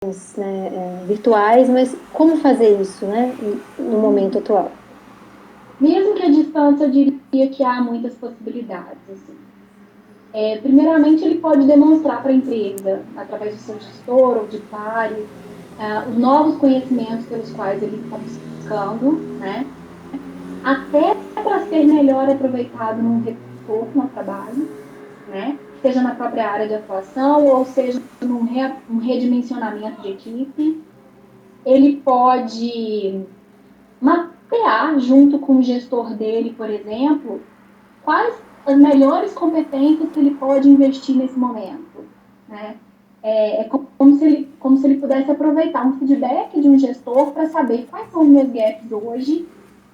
né, virtuais, mas como fazer isso, né, no momento atual? Mesmo que a distância, eu diria que há muitas possibilidades. Assim. Primeiramente, ele pode demonstrar para a empresa, através do seu gestor ou de pares, os novos conhecimentos pelos quais ele está buscando, né? Até para ser melhor aproveitado num retorno ao trabalho, né? Seja na própria área de atuação ou seja num redimensionamento de equipe. Ele pode mapear junto com o gestor dele, por exemplo, quais as melhores competências que ele pode investir nesse momento. Né? É como se ele pudesse aproveitar um feedback de um gestor para saber quais são os meus gaps hoje,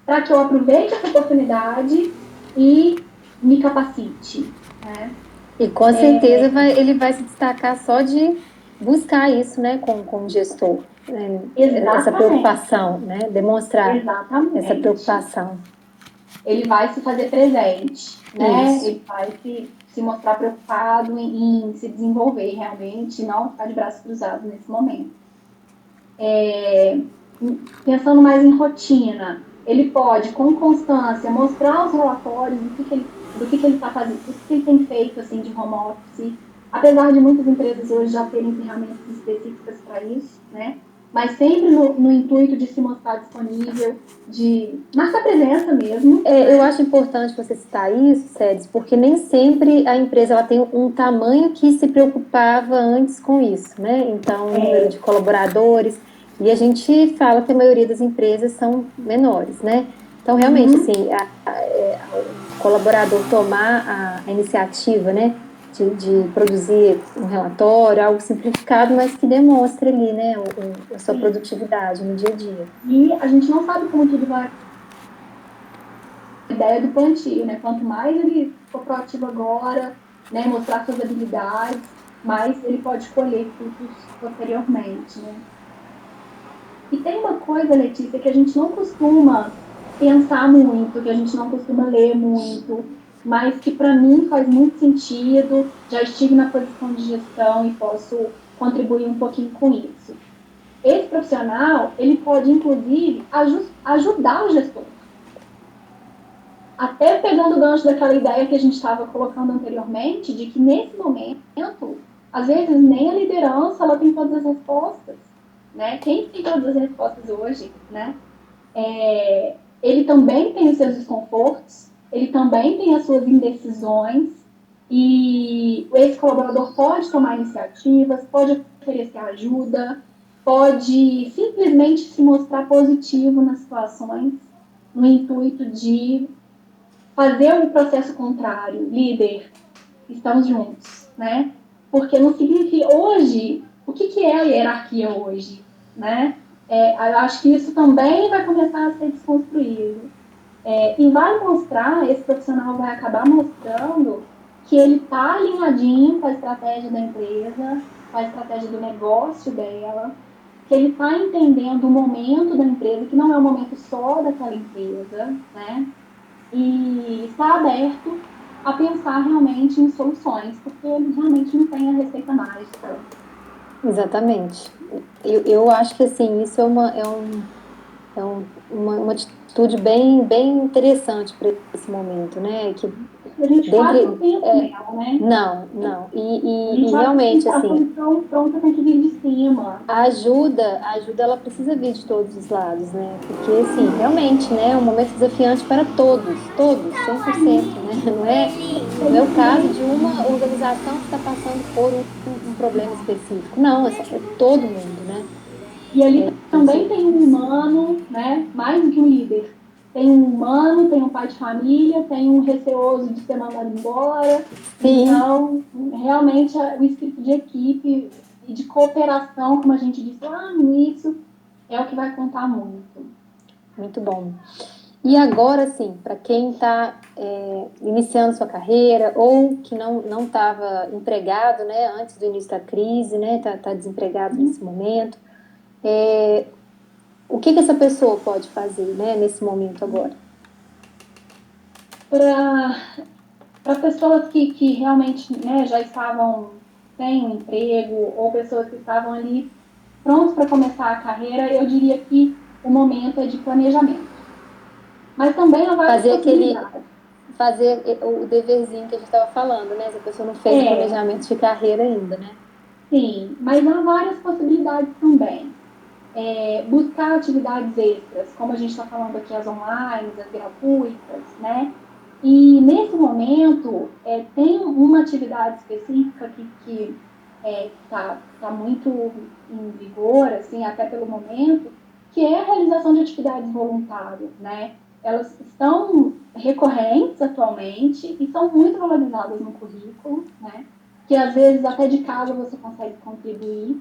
para que eu aproveite essa oportunidade e me capacite. Né? E com certeza ele vai se destacar só de buscar isso, né, com o gestor, né, essa Exatamente, preocupação, né, demonstrar essa exatamente. preocupação. Ele vai se fazer presente, né? Isso. Ele vai se mostrar preocupado em se desenvolver realmente, não ficar de braços cruzados nesse momento. Pensando mais em rotina, ele pode, com constância, mostrar os relatórios do que ele está fazendo, do que ele tem feito assim, de home office, apesar de muitas empresas hoje já terem ferramentas específicas para isso, né? Mas sempre no intuito de se mostrar disponível, de marcar presença mesmo, Eu né? acho importante você citar isso, Cedes, porque nem sempre a empresa ela tem um tamanho que se preocupava antes com isso, né? Então, o número de colaboradores, e a gente fala que a maioria das empresas são menores, né? Então, realmente, Uhum, assim, o colaborador tomar a iniciativa, né, de produzir um relatório, algo simplificado, mas que demonstre ali, né, a sua sim. produtividade no dia a dia. E a gente não sabe como tudo vai. A ideia do plantio, né? Quanto mais ele for proativo agora, né, mostrar suas habilidades, mais ele pode colher frutos posteriormente, né? E tem uma coisa, Letícia, que a gente não costuma pensar muito, que a gente não costuma ler muito, mas que para mim faz muito sentido. Já estive na posição de gestão e posso contribuir um pouquinho com isso. Esse profissional, ele pode, inclusive, ajudar o gestor. Até pegando o gancho daquela ideia que a gente estava colocando anteriormente, de que nesse momento, às vezes nem a liderança ela tem todas as respostas. Né? Quem tem todas as respostas hoje, né? Ele também tem os seus desconfortos, ele também tem as suas indecisões, e esse colaborador pode tomar iniciativas, pode oferecer ajuda, pode simplesmente se mostrar positivo nas situações, no intuito de fazer o processo contrário, líder, estamos juntos, né? Porque não significa hoje, o que é a hierarquia hoje, né? Eu acho que isso também vai começar a ser desconstruído. E vai mostrar, esse profissional vai acabar mostrando que ele está alinhadinho com a estratégia da empresa, com a estratégia do negócio dela, que ele está entendendo o momento da empresa, que não é o momento só daquela empresa, né? E está aberto a pensar realmente em soluções, porque ele realmente não tem a receita mágica. Exatamente. Eu acho que assim, isso uma atitude bem interessante para esse momento, né? Que A gente quase não dentre, pensa nela, né? não. A gente E acha realmente, que a assim, solução pronta tem que vir de cima. a ajuda, ela precisa vir de todos os lados, né? Porque, assim, realmente, né? É um momento desafiante para todos, 100%, né? Não é o caso de uma organização que está passando por um problema específico. Não, é todo mundo, né? E ali também Que, tem um humano, né? Mais do que um líder. Tem um humano, tem um pai de família, tem um receoso de ser mandado embora. sim, Então, realmente, o espírito de equipe e de cooperação, como a gente disse lá no início, é o que vai contar muito. muito bom. E agora, assim, para quem está iniciando sua carreira ou que não estava empregado, né, antes do início da crise, né, tá desempregado nesse momento, é, o que essa pessoa pode fazer, né, nesse momento agora? Para pessoas que realmente, né, já estavam sem um emprego ou pessoas que estavam ali prontos para começar a carreira, eu diria que o momento é de planejamento. Mas também há várias possibilidades. Fazer o deverzinho que a gente estava falando, né? Se a pessoa não fez o planejamento de carreira ainda, né? Sim, mas há várias possibilidades também. Buscar atividades extras, como a gente está falando aqui, as online, as gratuitas, né? E nesse momento, tem uma atividade específica que tá muito em vigor, assim, até pelo momento, que é a realização de atividades voluntárias, né? Elas estão recorrentes atualmente e são muito valorizadas no currículo, né? Que às vezes até de casa você consegue contribuir.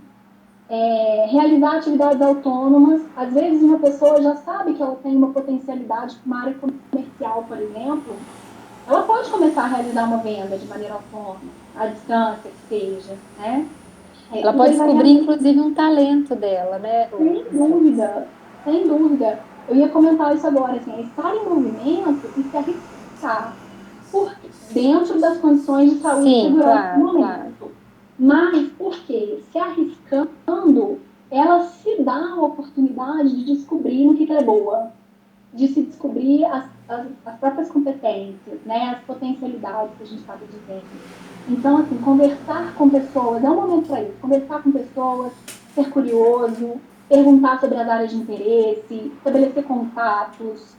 Realizar atividades autônomas, às vezes uma pessoa já sabe que ela tem uma potencialidade para uma área comercial, por exemplo, ela pode começar a realizar uma venda de maneira autônoma, à distância que seja, né? Ela pode descobrir, inclusive, um talento dela, né? Sem dúvida, sem dúvida. Eu ia comentar isso agora, assim, estar em movimento e se arriscar dentro das condições de saúde e segurança do momento. Claro. Mas por quê? Se arriscando, ela se dá a oportunidade de descobrir no que ela é boa, de se descobrir as próprias competências, né, as potencialidades que a gente estava dizendo. Então, assim, conversar com pessoas, é um momento para isso, conversar com pessoas, ser curioso, perguntar sobre as áreas de interesse, estabelecer contatos.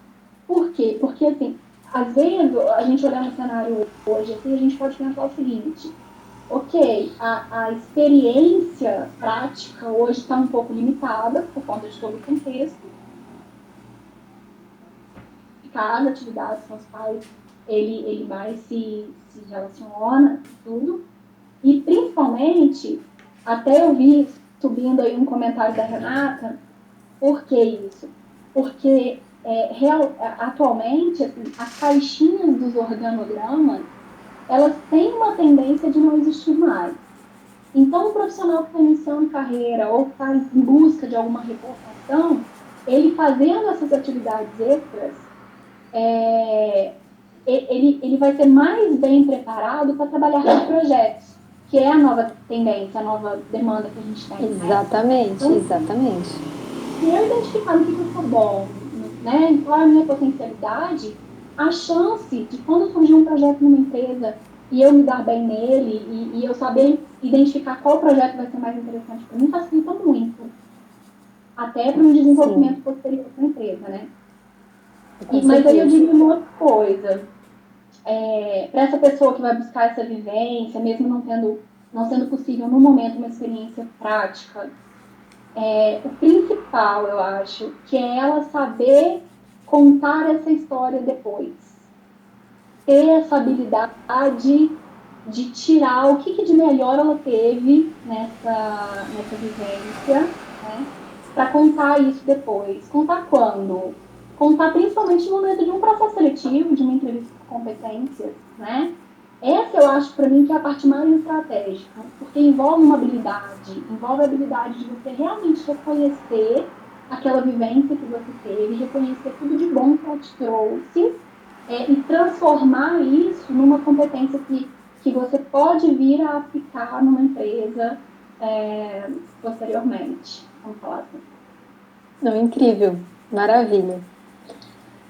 Por quê? Porque, assim, às vezes, a gente olhando o cenário hoje, assim, a gente pode pensar o seguinte: ok, a experiência prática hoje está um pouco limitada por conta de todo o contexto. Cada atividade com os pais, ele mais se relaciona, tudo. E, principalmente, até eu vi subindo aí um comentário da Renata, por que isso? Porque, atualmente, assim, as caixinhas dos organogramas, elas têm uma tendência de não existir mais. Então, o profissional que está iniciando carreira ou que está em busca de alguma recolocação, ele fazendo essas atividades extras, ele vai ser mais bem preparado para trabalhar com projetos, que é a nova tendência, a nova demanda que a gente tem. Exatamente, né? Então, exatamente. Se eu identificar no que eu sou bom, né, qual é a minha potencialidade, a chance de quando surgir um projeto numa empresa e eu me dar bem nele e eu saber identificar qual projeto vai ser mais interessante para mim, facilita muito. Até para um desenvolvimento posterior para a empresa, né? Mas aí eu digo uma outra coisa. Para essa pessoa que vai buscar essa vivência, mesmo não sendo possível no momento uma experiência prática, o principal, eu acho, que é ela saber contar essa história depois. Ter essa habilidade de tirar o que de melhor ela teve nessa vivência, né? Para contar isso depois. Contar quando? Contar principalmente no momento de um processo seletivo, de uma entrevista de competências, né? Essa eu acho, para mim, que é a parte mais estratégica, porque envolve uma habilidade, envolve a habilidade de você realmente reconhecer aquela vivência que você teve, reconhecer tudo de bom que ela te trouxe, e transformar isso numa competência que você pode vir a aplicar numa empresa posteriormente. Vamos falar assim. Não, incrível, maravilha.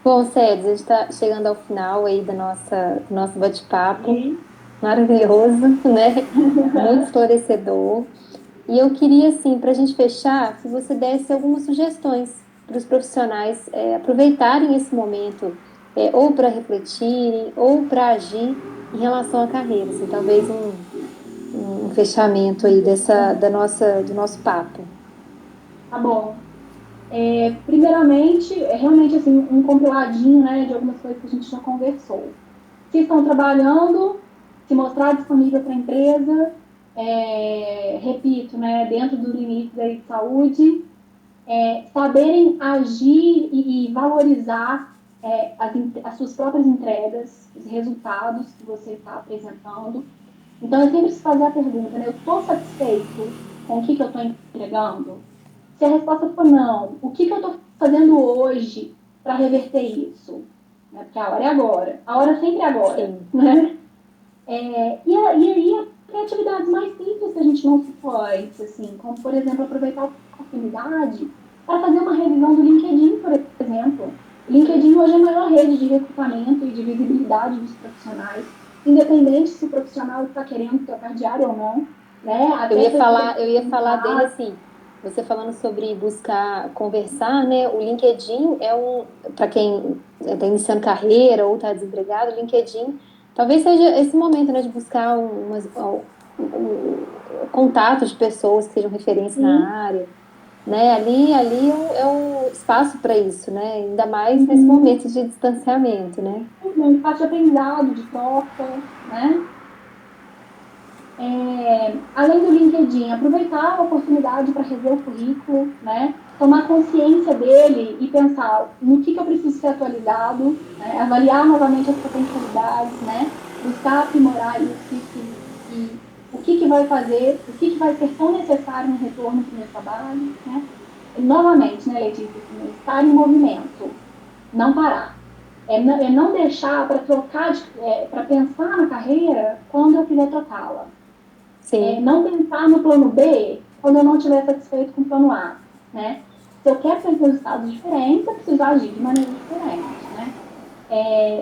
Bom, Cédric, a gente está chegando ao final aí do nosso bate-papo. Maravilhoso, né? Muito esclarecedor. E eu queria, assim, para a gente fechar, que você desse algumas sugestões para os profissionais aproveitarem esse momento, ou para refletirem, ou para agir em relação à carreira. Assim, talvez um fechamento aí do nosso papo. Tá bom. Primeiramente, realmente assim, um compiladinho, né, de algumas coisas que a gente já conversou. Se estão trabalhando, se mostrar disponível para a empresa, repito, né, dentro do limite da saúde, saberem agir e valorizar as suas próprias entregas, os resultados que você está apresentando. Então, é sempre se fazer a pergunta, né, eu estou satisfeito com o que eu estou entregando? Se a resposta for não, o que eu estou fazendo hoje para reverter isso? Porque a hora é agora. A hora sempre é agora. Né? E aí, tem atividades mais simples que a gente não citou antes, assim, como, por exemplo, aproveitar a oportunidade para fazer uma revisão do LinkedIn, por exemplo. O LinkedIn hoje é a maior rede de recrutamento e de visibilidade dos profissionais, independente se o profissional está querendo trocar de área ou não, né? Eu Até ia para ele falar, eu ia falar dele assim, você falando sobre buscar conversar, né? O LinkedIn é para quem está iniciando carreira ou está desempregado, o LinkedIn talvez seja esse momento, né, de buscar contatos de pessoas que sejam referência sim. na área, né? Ali é o espaço para isso, né? Ainda mais nesse Uhum. momento de distanciamento, né? Um espaço de aprendizado, de troca, né? Além do LinkedIn, aproveitar a oportunidade para rever o currículo, né? Tomar consciência dele e pensar no que eu preciso ser atualizado, né? Avaliar novamente as potencialidades, né? Buscar aprimorar isso e o que vai fazer, o que vai ser tão necessário no retorno para o meu trabalho, né? E, novamente, né, Letícia, assim, estar em movimento, não parar. É não deixar para trocar, para pensar na carreira quando eu quiser trocá-la. Sim, Não pensar no plano B quando eu não estiver satisfeito com o plano A, né? Se eu quero ter resultados diferentes, eu preciso agir de maneira diferente, né?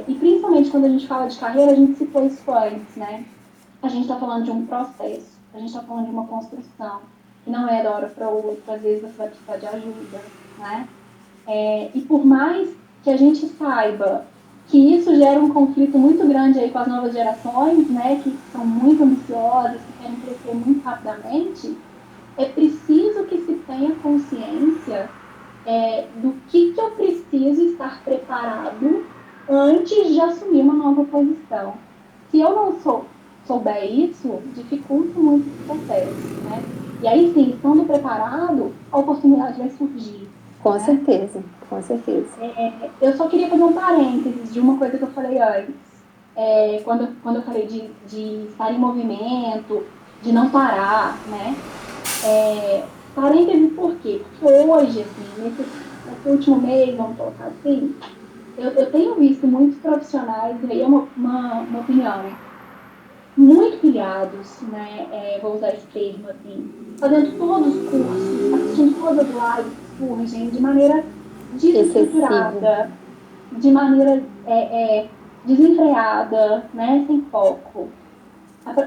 E principalmente quando a gente fala de carreira, a gente citou isso antes, né? A gente está falando de um processo, a gente está falando de uma construção, que não é da hora para outra, às vezes você vai precisar de ajuda, né? E por mais que a gente saiba que isso gera um conflito muito grande aí com as novas gerações, né, que são muito ambiciosas, que querem crescer muito rapidamente, é preciso que se tenha consciência do que eu preciso estar preparado antes de assumir uma nova posição. Se eu não souber isso, dificulta muito esse processo, né? E aí sim, estando preparado, a oportunidade vai surgir, com né? certeza, com certeza. Eu só queria fazer um parênteses de uma coisa que eu falei antes. Quando eu falei de estar em movimento, de não parar, né? Parênteses por quê? Porque hoje, assim, nesse último mês, vamos colocar assim, eu tenho visto muitos profissionais, e aí é uma opinião, muito pilhados, né? Vou usar esse termo assim, fazendo todos os cursos, assistindo todas as lives que surgem de maneira Excessivo. desestruturada, de maneira desenfreada, né? Sem foco.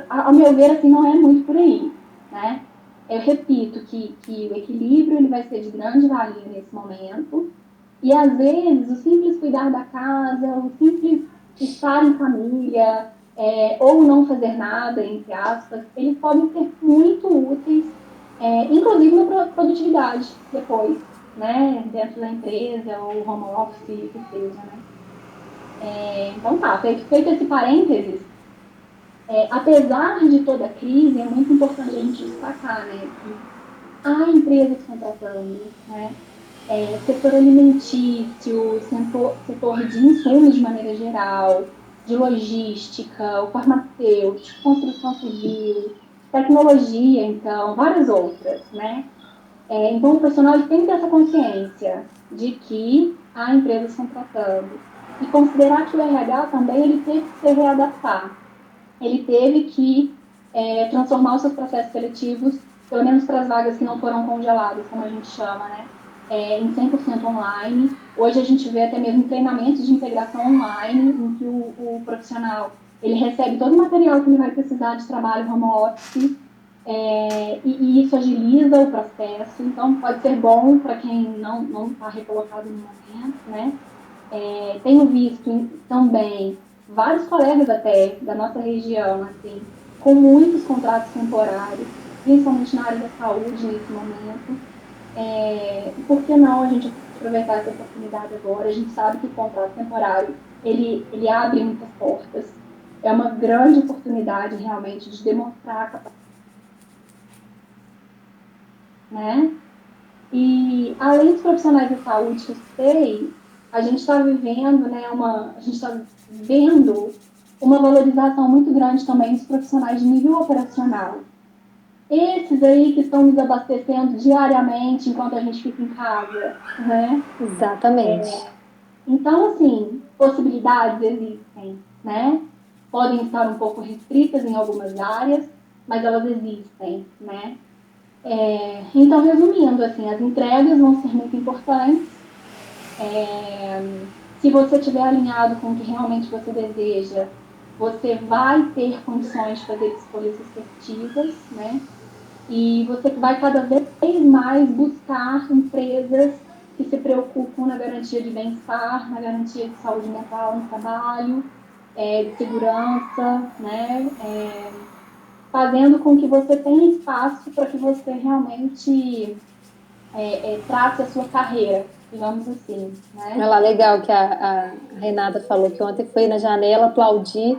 Ao meu ver, assim, não é muito por aí, né? Eu repito que o equilíbrio ele vai ser de grande valia nesse momento, e às vezes o simples cuidar da casa, o simples estar em família, ou não fazer nada, entre aspas, eles podem ser muito úteis, inclusive na produtividade depois, né? Dentro da empresa, ou home office, o que seja, né? Então tá, feito esse parênteses, apesar de toda a crise, é muito importante a gente destacar, né, que há empresas contratando, né, setor alimentício, setor de insumos de maneira geral, de logística, o farmacêutico, construção civil, tecnologia, então, várias outras, né? Então, o profissional tem que ter essa consciência de que há empresas contratando e considerar que o RH também ele teve que se readaptar, ele teve que transformar os seus processos seletivos, pelo menos para as vagas que não foram congeladas, como a gente chama, né? Em 100% online. Hoje a gente vê até mesmo treinamentos de integração online, em que o profissional ele recebe todo o material que ele vai precisar de trabalho home office, e isso agiliza o processo. Então, pode ser bom para quem não está recolocado no momento, né? Tenho visto também vários colegas até da nossa região, assim, com muitos contratos temporários, principalmente na área da saúde nesse momento. Por que não a gente aproveitar essa oportunidade agora? A gente sabe que o contrato temporário, ele abre muitas portas. É uma grande oportunidade, realmente, de demonstrar a capacidade, né? E, além dos profissionais da saúde que eu citei, a gente está vivendo, né, a gente está vendo uma valorização muito grande também dos profissionais de nível operacional. Esses aí que estão nos abastecendo diariamente enquanto a gente fica em casa, né? Exatamente. Então, assim, possibilidades existem, né? Podem estar um pouco restritas em algumas áreas, mas elas existem, né? Então, resumindo, assim, as entregas vão ser muito importantes. Se você estiver alinhado com o que realmente você deseja, você vai ter condições de fazer escolhas assertivas, né? E você vai cada vez mais buscar empresas que se preocupam na garantia de bem-estar, na garantia de saúde mental no trabalho, de segurança, né? Fazendo com que você tenha espaço para que você realmente trace a sua carreira, digamos assim, né? Olha lá, legal que a Renata falou que ontem foi na janela aplaudir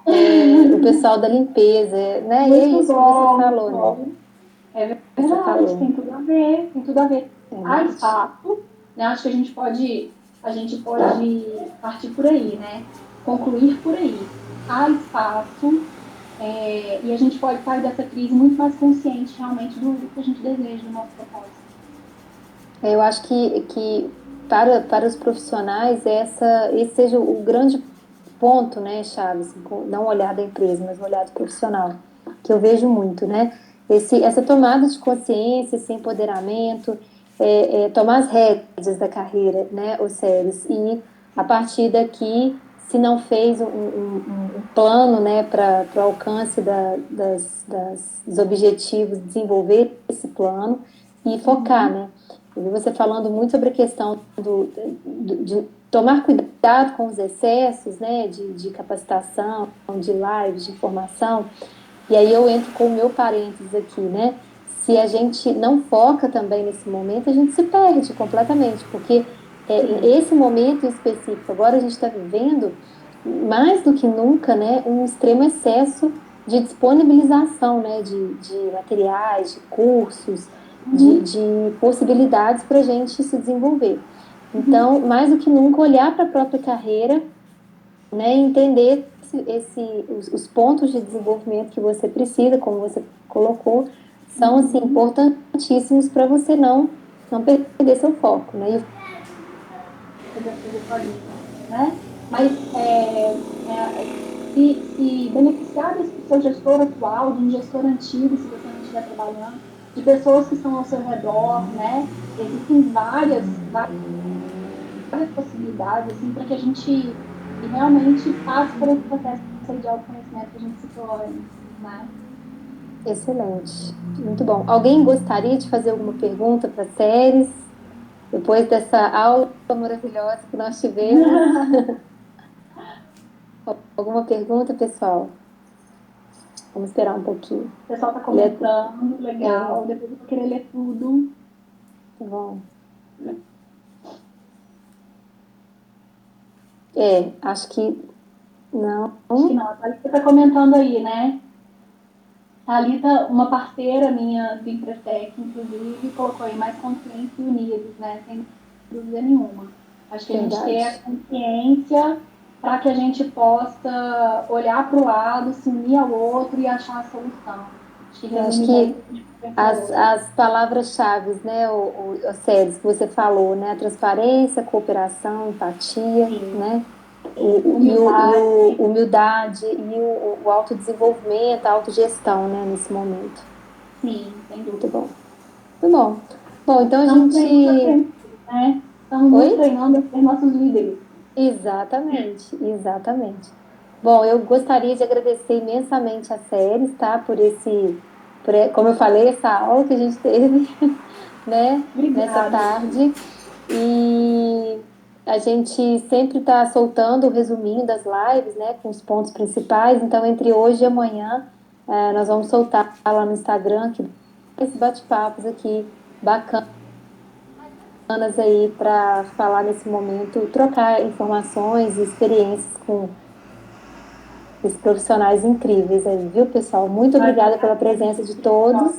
o pessoal da limpeza, né? E é Muito isso que você bom, muito falou, né? bom. É Você verdade, falou, tem tudo a ver, tem tudo a ver. é Há verdade. espaço, né? Acho que a gente pode partir por aí, né? Concluir por aí. Há espaço, e a gente pode sair dessa crise muito mais consciente realmente do que a gente deseja, do nosso propósito. Eu acho que para os profissionais esse seja o grande ponto, né, Chaves, assim, não o olhar da empresa, mas o olhar do profissional, que eu vejo muito, né? Essa tomada de consciência, esse empoderamento, tomar as rédeas da carreira, né, o Séries, e a partir daqui, se não fez um plano, né, para o alcance dos objetivos, desenvolver esse plano e focar, né? Eu vi você falando muito sobre a questão de tomar cuidado com os excessos, né, de capacitação, de lives, de informação. E aí eu entro com o meu parênteses aqui, né? Se a gente não foca também nesse momento, a gente se perde completamente, porque esse momento em específico, agora a gente está vivendo mais do que nunca, né, um extremo excesso de disponibilização, né, de materiais, de cursos, Uhum. de possibilidades para a gente se desenvolver. Então, mais do que nunca, olhar para a própria carreira, né, entender os pontos de desenvolvimento que você precisa, como você colocou, são assim importantíssimos para você não perder seu foco, né? Fazer sozinho, né? Mas se beneficiar do seu gestor atual, de um gestor antigo, se você não estiver trabalhando, de pessoas que estão ao seu redor, né? Existem várias possibilidades, assim, para que a gente realmente passe por esse processo de autoconhecimento que a gente citou antes, né? Excelente, muito bom. Alguém gostaria de fazer alguma pergunta para Séries, depois dessa aula maravilhosa que nós tivemos? Alguma pergunta, pessoal? Vamos esperar um pouquinho. O pessoal está Ler, comentando, legal, depois eu vou querer ler tudo. tá bom. Acho que não. Acho que não, a Thalita está comentando aí, né? Thalita, uma parceira minha do Empretec, inclusive, colocou aí mais conscientes e unidos, né? Sem dúvida nenhuma. Acho que a gente ter a Verdade. consciência para que a gente possa olhar para o lado, se unir ao outro e achar a solução. Acho que Eu acho resume bem o que que a gente conversou as, hoje. as palavras-chave, né, Séries, que você falou, né, a transparência, a cooperação, empatia, Sim, né, sim. e Humildade, o humildade e o autodesenvolvimento, a autogestão, né, nesse momento. sim, sem Muito dúvida. bom. Muito bom. Bom, então a Estamos treinando a gente. ser, né? Estamos Oi? nos treinando a ser nossos líderes. Exatamente, exatamente. Bom, eu gostaria de agradecer imensamente a Séries, tá? Como eu falei, essa aula que a gente teve, né, nessa Obrigada. tarde. E a gente sempre está soltando o resuminho das lives, né, com os pontos principais. Então, entre hoje e amanhã, nós vamos soltar lá no Instagram aqui, esses bate-papos aqui bacanas aí para falar nesse momento, trocar informações e experiências com esses profissionais incríveis aí, viu, pessoal? Muito Vai obrigada ficar pela presença de todos.